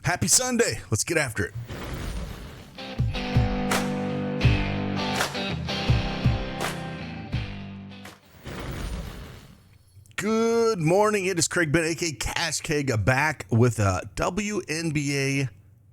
Happy Sunday. Let's get after it. Good morning. It is Craig Bennett, aka Cash Keg, back with a WNBA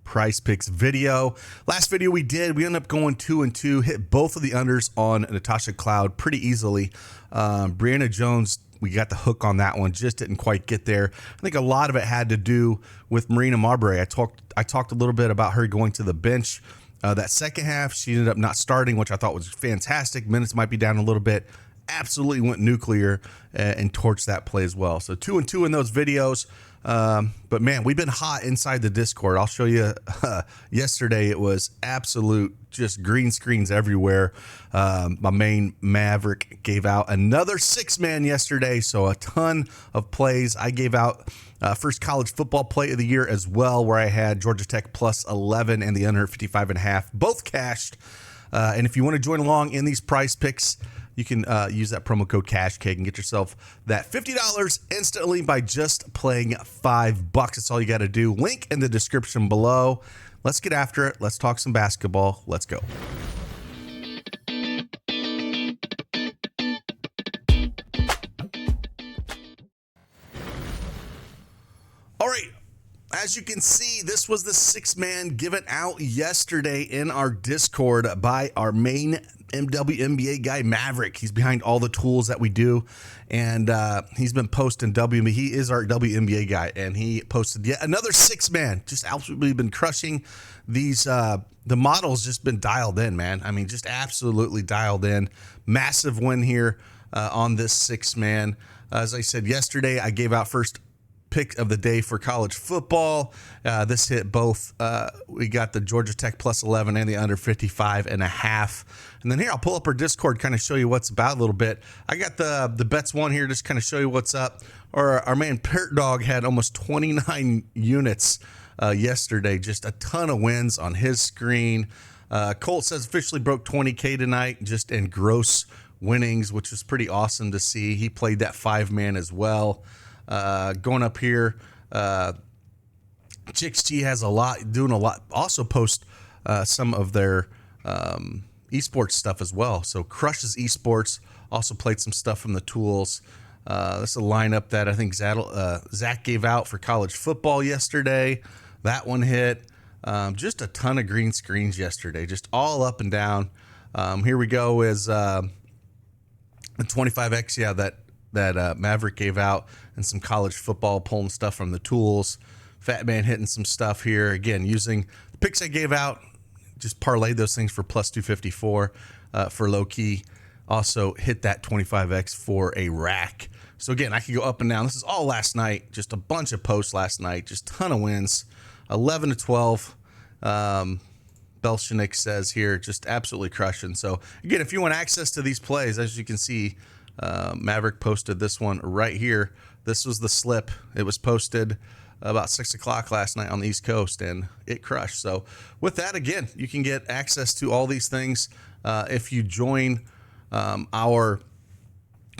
Prizepicks video. Last video we did, we ended up going 2-2, hit both of the unders on Natasha Cloud pretty easily. Brianna Jones, we got the hook on that one, just didn't quite get there. I think a lot of it had to do with Marina Marbury. I talked a little bit about her going to the bench. That second half, she ended up not starting, which I thought was fantastic. Minutes might be down a little bit. Absolutely went nuclear and torched that play as well. So 2-2 in those videos. But man, we've been hot inside the Discord. I'll show you. Yesterday, it was absolute just green screens everywhere. My main Maverick gave out another 6-man yesterday. So a ton of plays. I gave out first college football play of the year as well, where I had Georgia Tech plus 11 and the under 55.5. Both cashed. And if you want to join along in these prize picks, you can use that promo code CashCake and get yourself that $50 instantly by just playing $5. That's all you got to do. Link in the description below. Let's get after it. Let's talk some basketball. Let's go. All right. As you can see, this was the 6-man given out yesterday in our Discord by our main WNBA guy, Maverick. He's behind all the tools that we do, and he's been posting WNBA. He is our WNBA guy, and he posted yet another 6-man. Just absolutely been crushing these. The model's just been dialed in, man. I mean, just absolutely dialed in. Massive win here on this 6-man. As I said yesterday, I gave out first pick of the day for college football. This hit both. We got the Georgia Tech plus 11 and the under 55.5. And then here, I'll pull up our Discord, kind of show you what's about a little bit. I got the bets one here, just kind of show you what's up. Our man Pert Dog had almost 29 units yesterday. Just a ton of wins on his screen. Colt says officially broke 20K tonight, just in gross winnings, which was pretty awesome to see. He played that 5-man as well. Going up here, Chicks G has doing a lot. Also post some of their esports stuff as well. So Crushes Esports also played some stuff from the tools. This is a lineup that I think Zach gave out for college football yesterday. That one hit. Just a ton of green screens yesterday, just all up and down. Here we go is the 25X, yeah, that Maverick gave out, and some college football, pulling stuff from the tools. Fat Man hitting some stuff here. Again, using the picks I gave out, just parlayed those things for plus 254 for low key. Also hit that 25X for a rack. So again, I could go up and down. This is all last night. Just a bunch of posts last night. Just ton of wins. 11-12. Belshnik says here, just absolutely crushing. So again, if you want access to these plays, as you can see, Maverick posted this one right here. This was the slip. It was posted about 6 o'clock last night on the East Coast, and it crushed. So with that, again, you can get access to all these things if you join our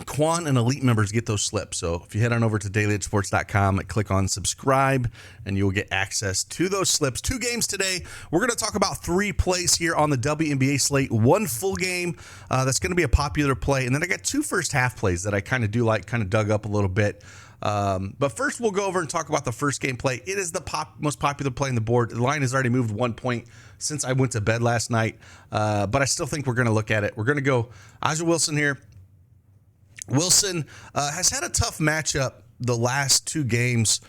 Quan and Elite members. Get those slips. So if you head on over to dailyedgesports.com and click on subscribe, and you'll get access to those slips. 2 games today. We're going to talk about 3 plays here on the WNBA slate. 1 full game that's going to be a popular play, and then I got 2 first half plays that I kind of do like, kind of dug up a little bit. But first, we'll go over and talk about the first game play. It is the most popular play on the board. The line has already moved 1 point since I went to bed last night, but I still think we're going to look at it. We're going to go A'ja Wilson here. Wilson has had a tough matchup the last 2 games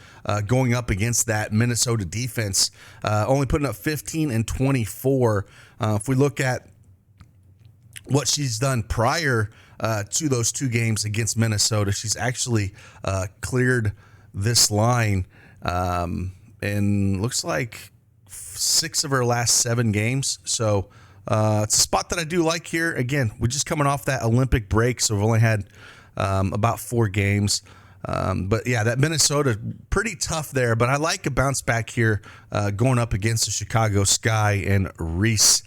going up against that Minnesota defense, only putting up 15 and 24. If we look at what she's done prior to those 2 games against Minnesota, she's actually cleared this line in looks like 6 of her last 7 games. So it's a spot that I do like here. Again, we're just coming off that Olympic break, so we've only had about 4 games. But yeah, that Minnesota, pretty tough there. But I like a bounce back here going up against the Chicago Sky and Reese.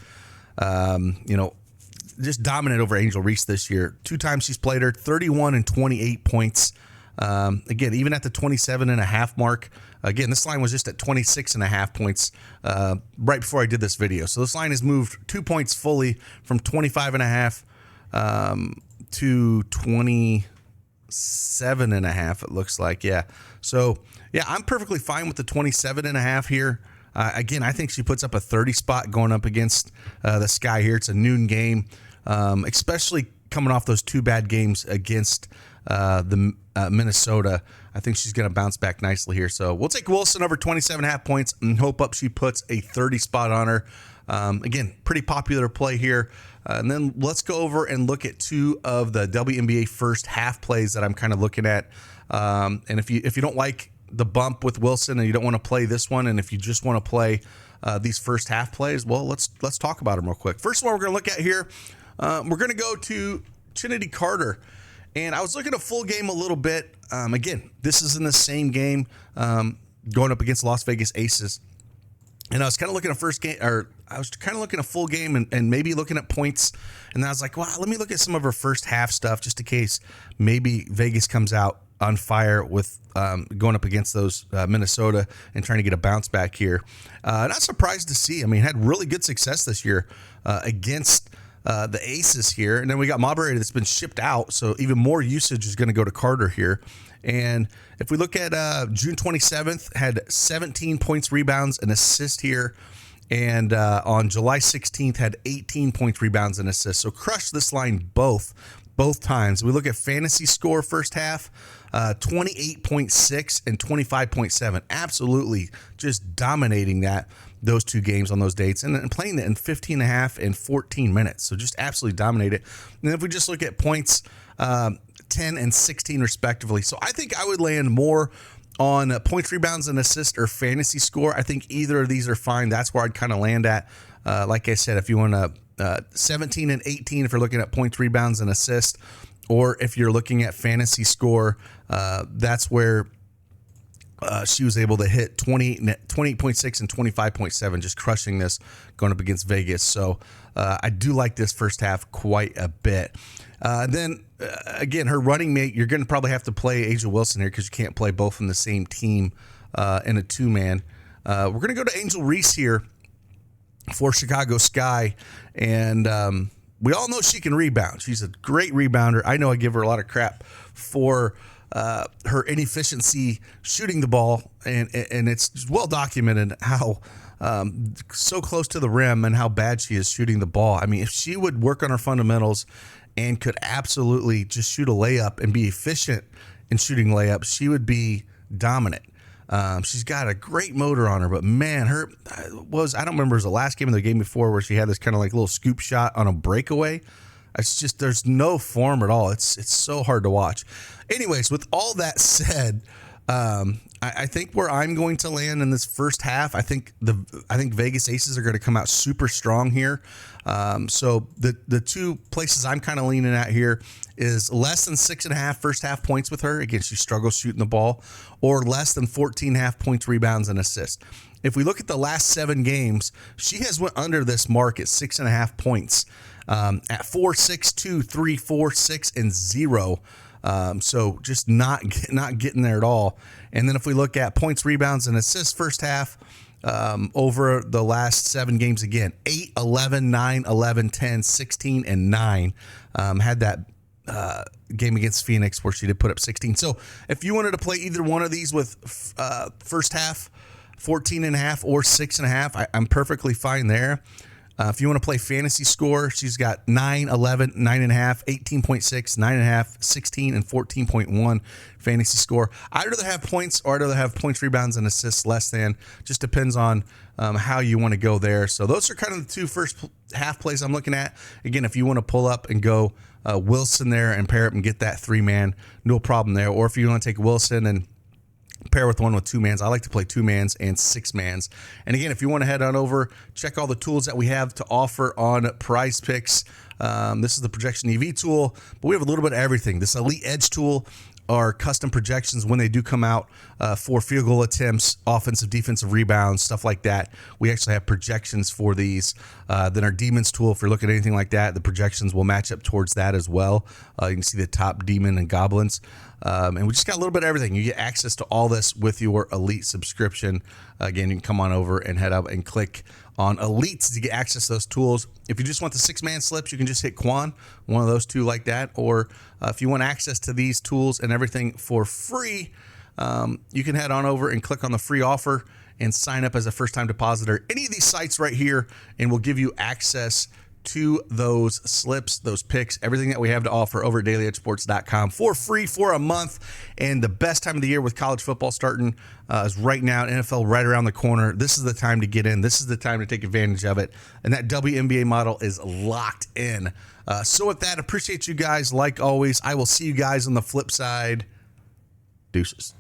Just dominant over Angel Reese this year. 2 times she's played her, 31 and 28 points. Again, even at the 27.5 mark, Again, this line was just at 26.5 points right before I did this video. So this line has moved 2 points fully from 25.5 to 27.5. It looks like, yeah. So yeah, I'm perfectly fine with the 27.5 here. Again, I think she puts up a 30 spot going up against the Sky here. It's a noon game, especially coming off those 2 bad games against the Minnesota. I think she's going to bounce back nicely here. So we'll take Wilson over 27.5 points and hope up she puts a 30 spot on her. Again, pretty popular play here. And then let's go over and look at 2 of the WNBA first half plays that I'm kind of looking at. And if you don't like the bump with Wilson and you don't want to play this one, and if you just want to play these first half plays, well, let's talk about them real quick. First one we're going to look at here, we're going to go to Trinity Carter. And I was looking at full game a little bit. Again, this is in the same game going up against Las Vegas Aces. And I was kind of looking at first game, or I was kind of looking at full game and maybe looking at points. And then I was like, wow, let me look at some of her first half stuff just in case maybe Vegas comes out on fire with going up against those Minnesota and trying to get a bounce back here. Not surprised to see. I mean, had really good success this year against the Aces here. And then we got Marbury that's been shipped out, so even more usage is going to go to Carter here. And if we look at June 27th, had 17 points, rebounds, and assists here. And on July 16th, had 18 points, rebounds, and assists. So crushed this line both times. We look at fantasy score first half, 28.6 and 25.7. Absolutely just dominating those 2 games on those dates, and playing it in 15.5 and 14 minutes. So just absolutely dominated. And then if we just look at points, 10 and 16 respectively. So I think I would land more on points, rebounds, and assist or fantasy score. I think either of these are fine. That's where I'd kind of land at. Like I said, if you want to 17 and 18 if you're looking at points, rebounds, and assist, or if you're looking at fantasy score, that's where she was able to hit 28.6 and 25.7, just crushing this going up against Vegas. So I do like this first half quite a bit. Then again, her running mate, you're going to probably have to play A'ja Wilson here because you can't play both in the same team in a 2-man. We're going to go to Angel Reese here for Chicago Sky, and we all know she can rebound. She's a great rebounder. I know I give her a lot of crap for her inefficiency shooting the ball, and it's well documented how so close to the rim and how bad she is shooting the ball. I mean, if she would work on her fundamentals and could absolutely just shoot a layup and be efficient in shooting layups, she would be dominant. She's got a great motor on her, but man, I don't remember, it was the last game or the game before where she had this kind of like little scoop shot on a breakaway. It's just, there's no form at all. It's so hard to watch. Anyways, with all that said, I think where I'm going to land in this first half, I think Vegas Aces are going to come out super strong here. So the 2 places I'm kind of leaning at here is less than 6.5 first half points with her. Again, she struggles shooting the ball, or less than 14.5 points, rebounds, and assists. If we look at the last 7 games, she has went under this mark at 6.5 points at 4, 6, 2, 3, 4, 6, and 0. So just not getting there at all. And then if we look at points, rebounds, and assists first half, over the last 7 games, again, 8, 11, 9, 11, 10, 16, and 9. Had that game against Phoenix where she did put up 16. So if you wanted to play either one of these with first half 14.5 or 6.5, I'm perfectly fine there. If you want to play fantasy score, she's got 9, 11, 9.5, 18.6, 9.5, 16, and 14.1 fantasy score. I'd rather have points, or I'd rather have points, rebounds, and assists less than. Just depends on how you want to go there. So those are kind of the 2 first half plays I'm looking at. Again, if you want to pull up and go Wilson there and pair up and get that 3-man, no problem there. Or if you want to take Wilson and pair with one with 2-mans. I like to play 2-mans and 6-mans. And again, if you want to head on over, check all the tools that we have to offer on PrizePicks. This is the projection EV tool, but we have a little bit of everything. This Elite Edge tool are custom projections when they do come out for field goal attempts, offensive, defensive rebounds, stuff like that. We actually have projections for these. Then our demons tool, if you're looking at anything like that, the projections will match up towards that as well. You can see the top demon and goblins. And we just got a little bit of everything. You get access to all this with your Elite subscription. Again, you can come on over and head up and click on Elites to get access to those tools. If you just want the 6-man slips, you can just hit Quan, one of those two like that. Or if you want access to these tools and everything for free, you can head on over and click on the free offer and sign up as a first-time depositor. Any of these sites right here, and we'll give you access to those slips, those picks, everything that we have to offer over at dailyedgesports.com for free for a month. And the best time of the year with college football starting is right now, NFL right around the corner. This is the time to get in. This is the time to take advantage of it. And that WNBA model is locked in. So with that, appreciate you guys like always. I will see you guys on the flip side. Deuces.